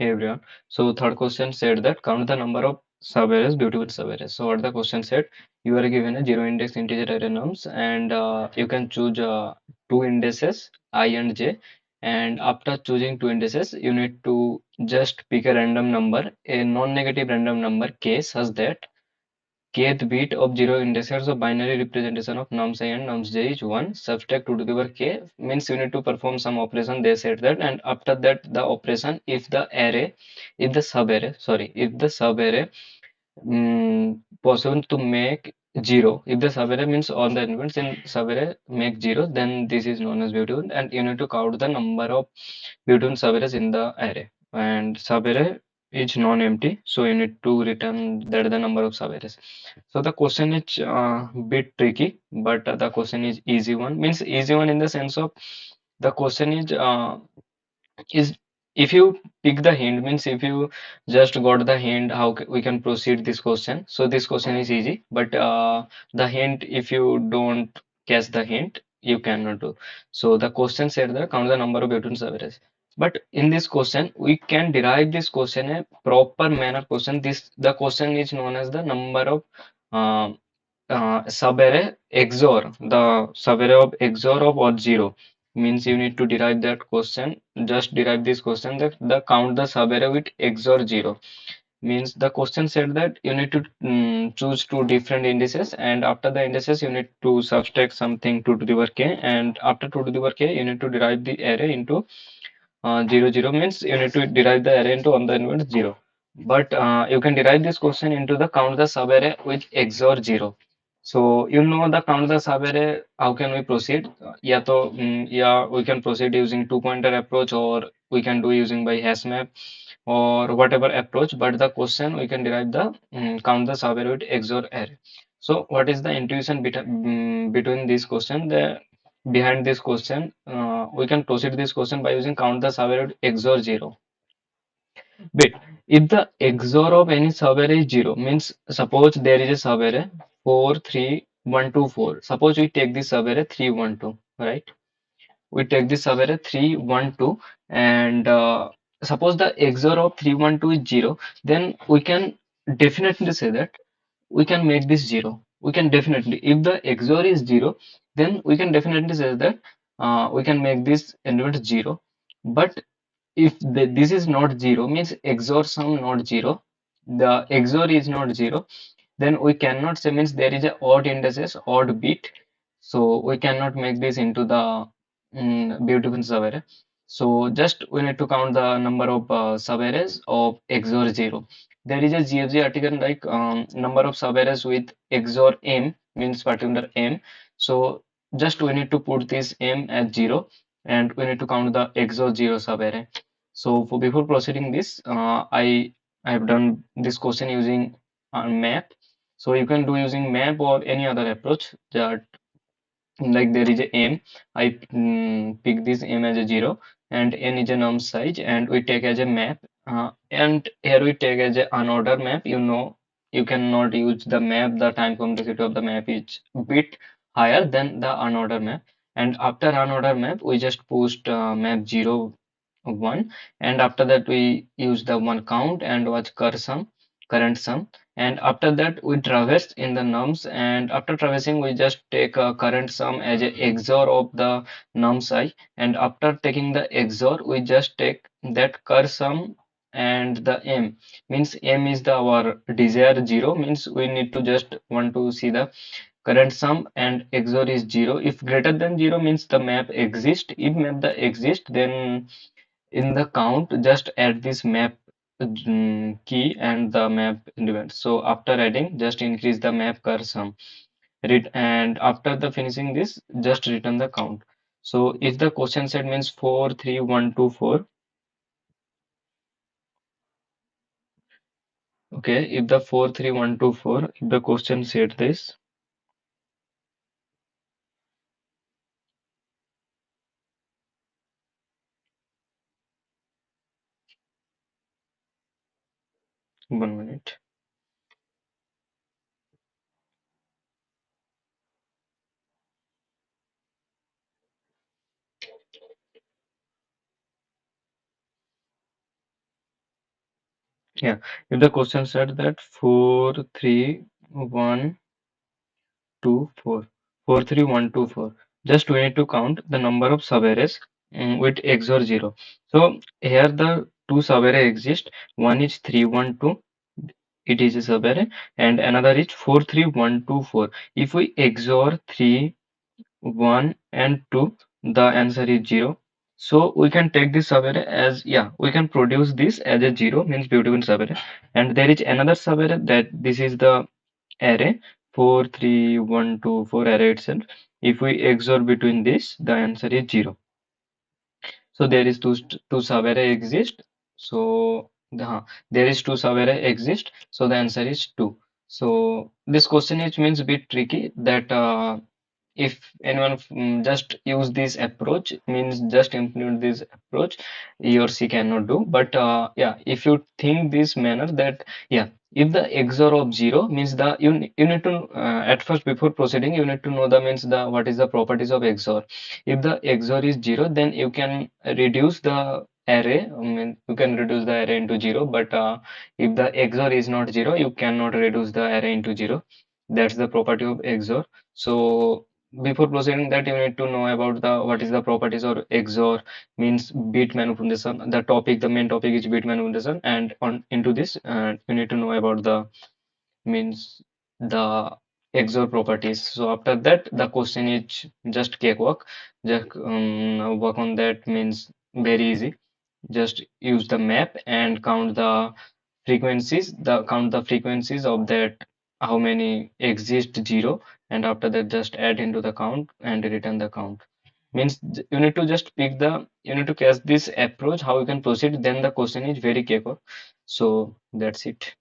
Hey everyone. So third question said that count the number of subarrays, beautiful subarrays. So what the question said, you are given a zero index integer array nums and you can choose two indices I and j, and after choosing two indices you need to just pick a random number, a non-negative random number k, such that kth bit of zero indices of binary representation of nums I and nums j is 1. Subtract 2 to the power k means you need to perform some operation. They said that, and after that the operation, if the array, if the subarray, sorry, if the subarray possible to make zero, if the subarray means all the elements in subarray make zero, then this is known as beautiful, and you need to count the number of between subarrays in the array, and subarray is non-empty, so you need to return that the number of subarrays. So the question is bit tricky, but the question is easy one, means easy one in the sense of the question is if you pick the hint, means if you just got the hint how we can proceed this question, so this question is easy, but the hint, if you don't catch the hint, you cannot do. So the question said that count the number of between subarrays, but in this question we can derive this question a proper manner question. This, the question is known as the number of uh, subarray XOR, the subarray of XOR of odd zero, means you need to derive that question. Just derive this question that the count the subarray with XOR 0, means the question said that you need to choose two different indices, and after the indices you need to subtract something 2 to the power k, and after 2 to the power k you need to derive the array into 0 0, means you need to derive the array into on the element 0. But you can derive this question into the count the subarray with XOR 0. So you know the count the subarray, how can we proceed? Yeah, we can proceed using two pointer approach, or we can do using by hash map or whatever approach. But the question we can derive the count the subarray with XOR array. So what is the intuition between this question? The behind this question, we can proceed this question by using count the subarray with XOR 0. Wait, if the XOR of any subarray is 0, means suppose there is a subarray 4 3 1 2 4. Suppose we take this subarray 3 1 2, right? We take this subarray 3 1 2, and suppose the XOR of 3 1 2 is 0, then we can definitely say that we can make this 0. We can definitely, if the XOR is 0, then we can definitely say that we can make this element 0. But if this is not 0, means XOR sum not 0, the XOR is not 0, then we cannot say, means there is a odd indices, odd bit, so we cannot make this into the beautiful subarray. So just we need to count the number of subarrays of XOR 0. There is a GFG article like number of subarrays with XOR m, means particular m. So just we need to put this m as 0, and we need to count the XOR 0 subarray. So for before proceeding this, I have done this question using map. So you can do using map or any other approach that, like there is a m, I pick this m as a 0, and n is a num size, and we take as a map, and here we take as a unordered map. You know, you cannot use the map, the time complexity of the map is bit higher than the unordered map, and after unordered map we just post map 0 1, and after that we use the one count and watch current sum, and after that we traverse in the nums, and after traversing we just take a current sum as a XOR of the nums I, and after taking the XOR we just take that cur sum and the m, means m is the our desired 0, means we need to just want to see the current sum, and XOR is 0. If greater than 0 means the map exists. If map the exist, then in the count just add this map key and the map element. So after adding, just increase the map cursor, read, and after the finishing this, just return the count. So if the question set means 4 3 1 2 4, okay, if the 4 3 1 2 4, if the question said this, one minute. Yeah, if the question said that 4, 3, 1, 2, 4, 4, 3, 1, 2, 4. Just we need to count the number of subarrays with XOR 0. So here the two subarray exist. One is 3, 1, 2. It is a subarray, and another is 4, 3, 1, 2, 4. If we XOR 3, 1 and 2, the answer is 0. So we can take this subarray as, yeah, we can produce this as a 0, means beautiful subarray. And there is another subarray that this is the array 4, 3, 1, 2, 4 array itself. If we XOR between this, the answer is 0. So there is two subarray exist. So there is two subarray exist. So the answer is 2. So this question is means a bit tricky that if anyone just use this approach, means just implement this approach, he or she cannot do. But yeah, if you think this manner that, yeah, if the XOR of 0 means the you need to at first, before proceeding, you need to know the means the what is the properties of XOR. If the XOR is 0, then you can reduce the array. I mean, you can reduce the array into 0. But if the XOR is not 0, you cannot reduce the array into 0. That's the property of XOR. So before proceeding that, you need to know about the what is the properties of XOR, means bit manipulation. The main topic is bit manipulation, and on into this, you need to know about the means the XOR properties. So after that, the question is just cakewalk. Just work on that, means very easy. Just use the map and count the frequencies of that, how many exist 0, and after that just add into the count and return the count. Means you need to just you need to catch this approach how you can proceed, then the question is very clear. So that's it.